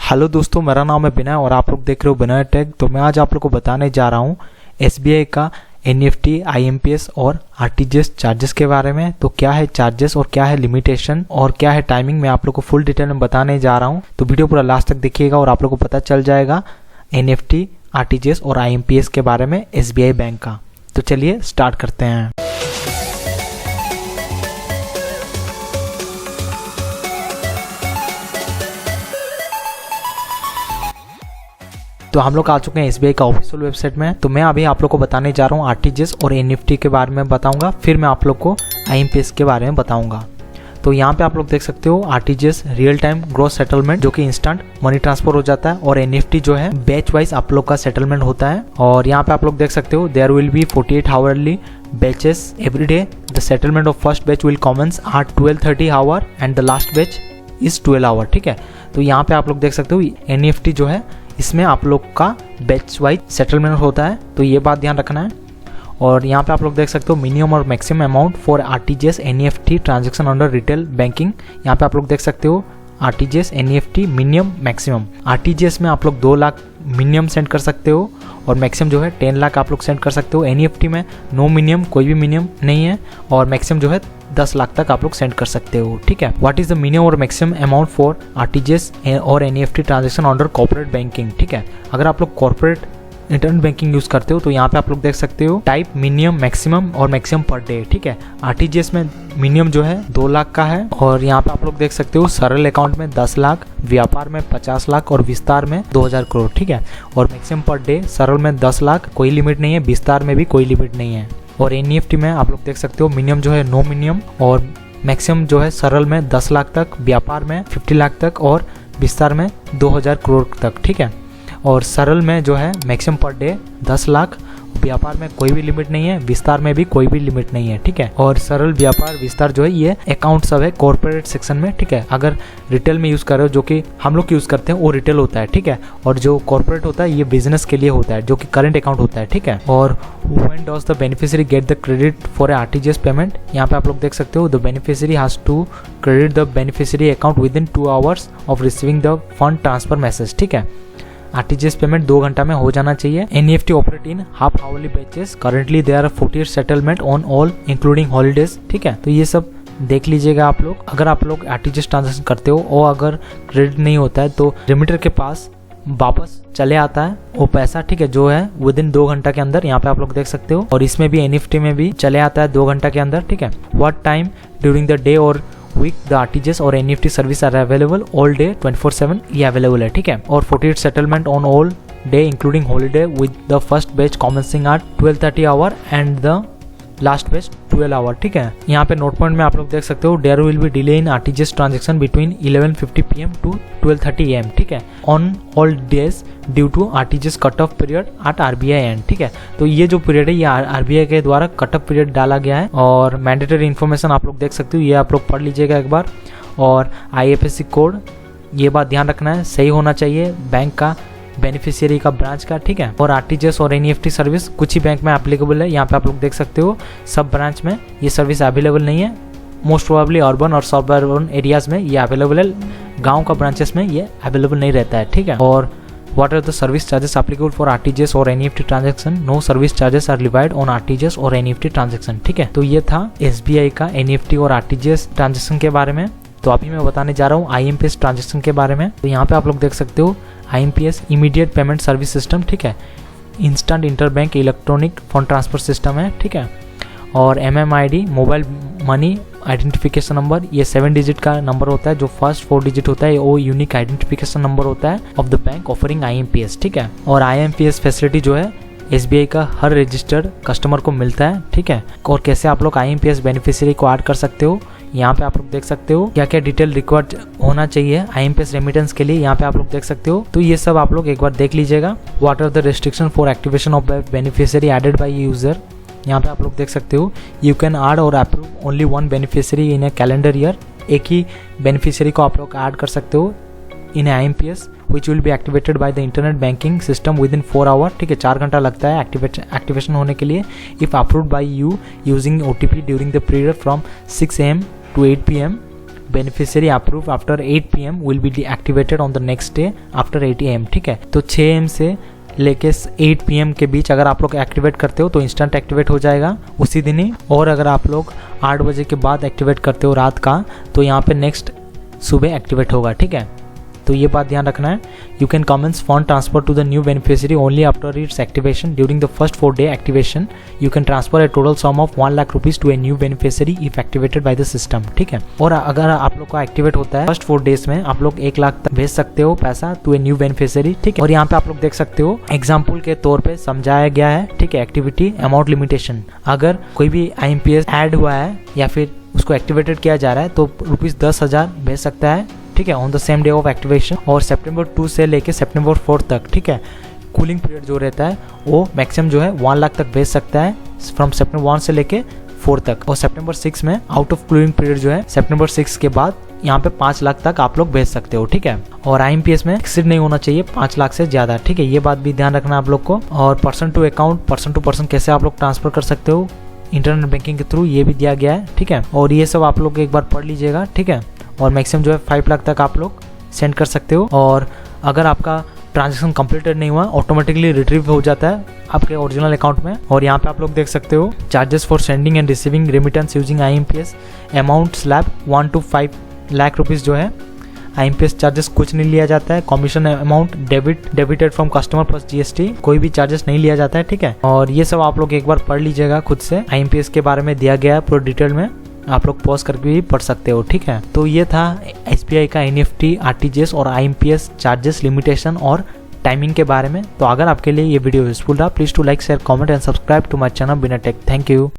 Hello दोस्तों, मेरा नाम है बिनय और आप लोग देख रहे हो बिनय टेक। तो मैं आज आप लोग को बताने जा रहा हूँ एसबीआई का एनईएफटी, आईएमपीएस और आरटीजीएस चार्जेस के बारे में। तो क्या है चार्जेस और क्या है लिमिटेशन और क्या है टाइमिंग, मैं आप लोग को फुल डिटेल में बताने जा रहा हूँ। तो वीडियो पूरा लास्ट तक देखिएगा और आप लोग को पता चल जाएगा एनईएफटी, आरटीजीएस और आईएमपीएस के बारे में एसबीआई बैंक का। तो चलिए स्टार्ट करते हैं। तो हम लोग आ चुके हैं एसबीआई का ऑफिशियल वेबसाइट में। तो मैं अभी आप लोग को बताने जा रहा हूँ आरटीजीएस और एनईएफटी के बारे में बताऊंगा, फिर मैं आप लोग को आईएमपीएस के बारे में बताऊंगा। तो यहाँ पे आप लोग देख सकते हो RTGS real time gross settlement, जो कि इंस्टेंट मनी ट्रांसफर हो जाता है, और एनईएफटी जो है बैच वाइज आप लोग का सेटलमेंट होता है। और यहाँ पे आप लोग देख सकते हो there will be 48 hourly batches every day. The settlement of first batch will commence at 12:30 hour and the last batch is 12 hour. ठीक है, तो यहाँ पे आप लोग देख सकते हो एनईएफटी जो है इसमें आप लोग का बैच वाइज सेटलमेंट होता है, तो ये बात ध्यान रखना है। और यहाँ पे आप लोग देख सकते हो मिनिमम और maximum amount for RTGS NEFT transaction under retail banking. यहाँ पे आप लोग देख सकते हो RTGS NEFT minimum maximum. RTGS में आप लोग 2 लाख मिनिमम सेंड कर सकते हो और मैक्सिमम जो है 10 लाख आप लोग सेंड कर सकते हो। एनईएफटी में नो मिनिमम, कोई भी मिनिमम नहीं है, और मैक्सिमम जो है 10 लाख तक आप लोग सेंड कर सकते हो। ठीक है, व्हाट इज द मिनिमम और मैक्सिमम अमाउंट फॉर आरटीजीएस और NEFT transaction under corporate banking. ठीक है, अगर आप लोग कॉर्पोरेट इंटरनेट बैंकिंग यूज करते हो तो यहाँ पे आप लोग देख सकते हो टाइप मिनिमम, मैक्सिमम और मैक्सिमम पर डे। ठीक है, आरटीजीएस में मिनिमम जो है 2 लाख का है, और यहाँ पे आप लोग देख सकते हो सरल अकाउंट में 10 लाख, व्यापार में 50 लाख और विस्तार में 2000 करोड़। ठीक है, और मैक्सिमम पर डे सरल में 10 लाख, कोई लिमिट नहीं है, विस्तार में भी कोई लिमिट नहीं है। और एनईएफटी में आप लोग देख सकते हो मिनिमम जो है नो मिनिमम, और मैक्सिमम जो है सरल में 10 लाख तक, व्यापार में 50 लाख तक और विस्तार में 2000 करोड़ तक। ठीक है, और सरल में जो है मैक्सिमम पर डे 10 लाख, व्यापार में कोई भी लिमिट नहीं है, विस्तार में भी कोई भी लिमिट नहीं है। ठीक है, और सरल, व्यापार, विस्तार जो है ये अकाउंट सब है कॉर्पोरेट सेक्शन में। ठीक है, अगर रिटेल में यूज कर रहे हो, जो कि हम लोग यूज करते हैं, वो रिटेल होता है। ठीक है, और जो कॉर्पोरेट होता है ये बिजनेस के लिए होता है, जो कि करंट अकाउंट होता है। ठीक है, और when does the beneficiary get the credit for RTGS payment, यहाँ पे आप लोग देख सकते हो the beneficiary has to credit the beneficiary account within 2 hours of receiving the fund transfer message. ठीक है, आरटीजीएस पेमेंट 2 घंटा में हो जाना चाहिए। NEFT operate in half hourly batches, currently there are 48 settlement on all including holidays. ठीक है, तो ये सब देख लीजिएगा आप लोग। अगर आप लोग आरटीजीएस ट्रांजैक्शन करते हो और अगर क्रेडिट नहीं होता है तो रेमिटर के पास वापस चले आता है वो पैसा। ठीक है, जो है विद इन 2 घंटा के अंदर, यहाँ पे आप लोग देख सकते हो। और इसमें भी एनईएफटी में भी चले आता है 2 घंटा के अंदर। ठीक है, what time during the day और वीक द आरटीजीएस और NEFT service are available all day 24/7, ये अवेलेबल है। ठीक है, और 48 settlement on all day including holiday with the first batch commencing at 12:30 hour and the last batch 12 hour. ठीक है, यहाँ पे नोट पॉइंट में आप लोग देख सकते हो there will be delay in RTGS transaction between 11:50 PM to 12:30 AM। ठीक है, on all days due to RTGS cut off period at RBI end. ठीक है, तो ये जो पीरियड है ये आरबीआई के द्वारा कट ऑफ पीरियड डाला गया है, और मैंडेटरी इन्फॉर्मेशन आप लोग देख सकते हो, ये आप लोग पढ़ लीजिएगा एक बार। और आईएफएससी कोड, ये बात ध्यान रखना है, सही होना चाहिए बैंक का, बेनिफिशियरी का, ब्रांच का। ठीक है, और आरटीजीएस और एनईएफटी सर्विस कुछ ही बैंक में एप्लीकेबल है, यहाँ पे आप लोग देख सकते हो। सब ब्रांच में ये सर्विस अवेलेबल नहीं है, मोस्ट प्रोबेबली अर्बन और सब अर्बन एरियाज में ये अवेलेबल है, गांव का ब्रांचेस में ये अवेलेबल नहीं रहता है। ठीक है, और what are the service charges applicable for RTGS और NEFT transaction, no service charges are levied on RTGS और एनईएफटी ट्रांजैक्शन। ठीक है, तो ये था एसबीआई का एनईएफटी और आरटीजीएस ट्रांजैक्शन के बारे में। तो अभी मैं बताने जा रहा हूँ आईएमपीएस ट्रांजैक्शन के बारे में। तो यहाँ पे आप लोग देख सकते हो IMPS immediate payment service system. ठीक है, instant interbank electronic fund transfer system है। ठीक है, और MMID mobile money identification number, ये 7 डिजिट का नंबर होता है, जो फर्स्ट 4 डिजिट होता है वो यूनिक आइडेंटिफिकेशन नंबर होता है of the bank offering IMPS. ठीक है, और आईएमपीएस फैसिलिटी जो है एसबीआई का हर रजिस्टर्ड कस्टमर को मिलता है। ठीक है, और कैसे आप लोग आईएमपीएस बेनिफिशियरी को ऐड कर सकते हो, यहाँ पे आप लोग देख सकते हो क्या क्या डिटेल रिक्वायर्ड होना चाहिए आईएमपीएस रेमिटेंस के लिए, यहाँ पे आप लोग देख सकते हो। तो ये सब आप लोग एक बार देख लीजिएगा। What are the restriction for activation of beneficiary added by user, यहाँ पे आप लोग देख सकते हो। यू कैन ऐड और approve only 1 beneficiary in a calendar year, एक ही बेनिफिशियरी को आप लोग ऐड कर सकते हो इन IMPS which will be activated by the internet banking system within 4 hour। ठीक है, 4 घंटा लगता है एक्टिवेशन होने के लिए। If approved by you using OTP during the period from 6 AM to 8 PM beneficiary approve after 8 PM will be deactivated on the next day after 8 AM। ठीक है, तो 6 AM से लेके 8 PM के बीच अगर आप लोग एक्टिवेट करते हो तो इंस्टेंट एक्टिवेट हो जाएगा उसी दिन ही। और अगर आप लोग 8 बजे के बाद एक्टिवेट करते हो रात का, तो यहाँ पे नेक्स्ट सुबह एक्टिवेट होगा। ठीक है, तो ये बात ध्यान रखना है। You can commence fund transfer to the new beneficiary only after its activation during the first 4 day activation. You can transfer a total sum of 1 lakh rupees to a new beneficiary if activated by the system. ठीक है, और अगर आप लोग का activate होता है first 4 days में, आप लोग 1 लाख तक भेज सकते हो पैसा टू ए न्यू बेनिफिशियरी। ठीक है, और यहाँ पे आप लोग देख सकते हो एग्जाम्पल के तौर पे समझाया गया है। ठीक है, एक्टिविटी अमाउंट लिमिटेशन, अगर कोई भी IMPS ऐड हुआ है या फिर उसको एक्टिवेटेड किया जा रहा है तो ₹10,000 भेज सकता है। ठीक है, on the same day of activation. और सितंबर 2 से लेके सितंबर 4 तक, ठीक है, कूलिंग पीरियड जो रहता है वो मैक्सिमम जो है 1 लाख तक भेज सकता है फ्रॉम सितंबर 1 से लेके 4 तक। और सितंबर 6 में आउट ऑफ कूलिंग पीरियड जो है सितंबर 6 के बाद यहाँ पे 5 लाख तक आप लोग भेज सकते हो। ठीक है, और IMPS में एक्सीड नहीं होना चाहिए 5 लाख से ज्यादा। ठीक है, ये बात भी ध्यान रखना आप लोग को। और person to account, person to person कैसे आप लोग ट्रांसफर कर सकते हो इंटरनेट बैंकिंग के थ्रू, ये भी दिया गया है। ठीक है, और ये सब आप लोग एक बार पढ़ लीजिएगा। ठीक है, और मैक्सिमम जो है 5 लाख तक आप लोग सेंड कर सकते हो। और अगर आपका ट्रांजैक्शन कंप्लीटेड नहीं हुआ, ऑटोमेटिकली रिट्रीव हो जाता है आपके ओरिजिनल अकाउंट में। और यहाँ पे आप लोग देख सकते हो charges for sending end receiving remittance using IMPS amount slab 1 to 5 lakh rupees जो है IMPS चार्जेस कुछ नहीं लिया जाता है। Commission amount debited from customer plus GST, कोई भी चार्जेस नहीं लिया जाता है। ठीक है, और ये सब आप लोग एक बार पढ़ लीजिएगा खुद से। IMPS के बारे में दिया गया है पूरा डिटेल में, आप लोग पॉज करके भी पढ़ सकते हो। ठीक है, तो ये था SBI का NEFT, RTGS और IMPS चार्जेस लिमिटेशन और टाइमिंग के बारे में। तो अगर आपके लिए ये वीडियो यूजफुल रहा, please to like share comment and subscribe to my channel बिना टेक। Thank you.